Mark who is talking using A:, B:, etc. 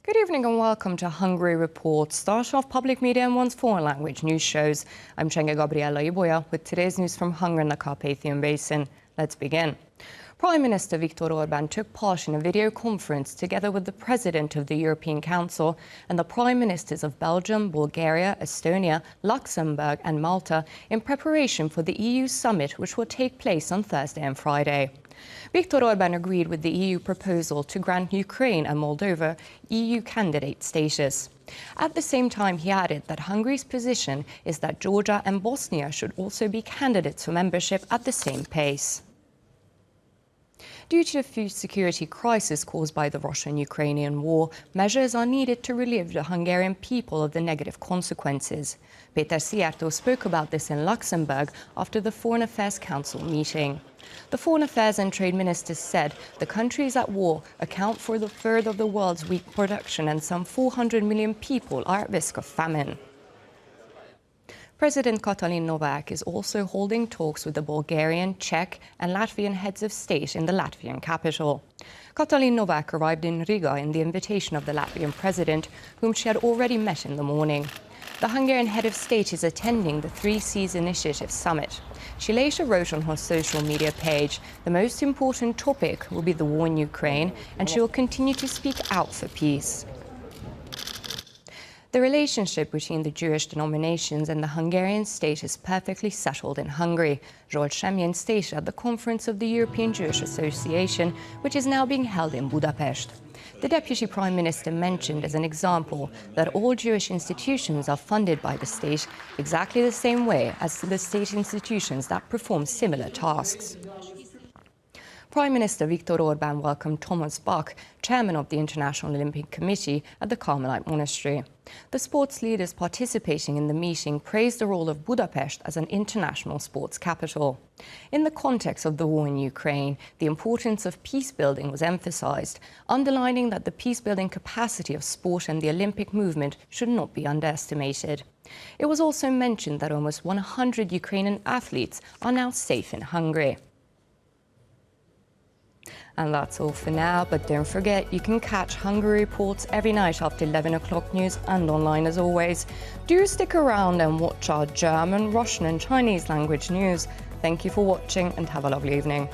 A: Good evening and welcome to Hungary Report, start of public media and one's foreign language news shows. I'm Csenge Gabriella Ibolya with today's news from Hungary and the Carpathian Basin. Let's begin. Prime Minister Viktor Orbán took part in a video conference together with the President of the European Council and the Prime Ministers of Belgium, Bulgaria, Estonia, Luxembourg and Malta in preparation for the EU summit, which will take place on Thursday and Friday. Viktor Orbán agreed with the EU proposal to grant Ukraine and Moldova EU candidate status. At the same time, he added that Hungary's position is that Georgia and Bosnia should also be candidates for membership at the same pace. Due to the food security crisis caused by the Russian-Ukrainian war, measures are needed to relieve the Hungarian people of the negative consequences. Péter Szijjártó spoke about this in Luxembourg after the Foreign Affairs Council meeting. The Foreign Affairs and Trade Ministers said the countries at war account for a third of the world's wheat production and some 400 million people are at risk of famine. President Katalin Novák is also holding talks with the Bulgarian, Czech and Latvian heads of state in the Latvian capital. Katalin Novák arrived in Riga in the invitation of the Latvian president, whom she had already met in the morning. The Hungarian head of state is attending the Three Seas Initiative summit. She later wrote on her social media page, the most important topic will be the war in Ukraine, and she will continue to speak out for peace. The relationship between the Jewish denominations and the Hungarian state is perfectly settled in Hungary, Zsolt Semjén stated at the conference of the European Jewish Association, which is now being held in Budapest. The Deputy Prime Minister mentioned as an example that all Jewish institutions are funded by the state exactly the same way as the state institutions that perform similar tasks. Prime Minister Viktor Orbán welcomed Thomas Bach, chairman of the International Olympic Committee, at the Carmelite Monastery. The sports leaders participating in the meeting praised the role of Budapest as an international sports capital. In the context of the war in Ukraine, the importance of peace-building was emphasized, underlining that the peace-building capacity of sport and the Olympic movement should not be underestimated. It was also mentioned that almost 100 Ukrainian athletes are now safe in Hungary. And that's all for now, but don't forget you can catch Hungary Reports every night after 11 o'clock news and online as always. Do stick around and watch our German, Russian and Chinese language news. Thank you for watching and have a lovely evening.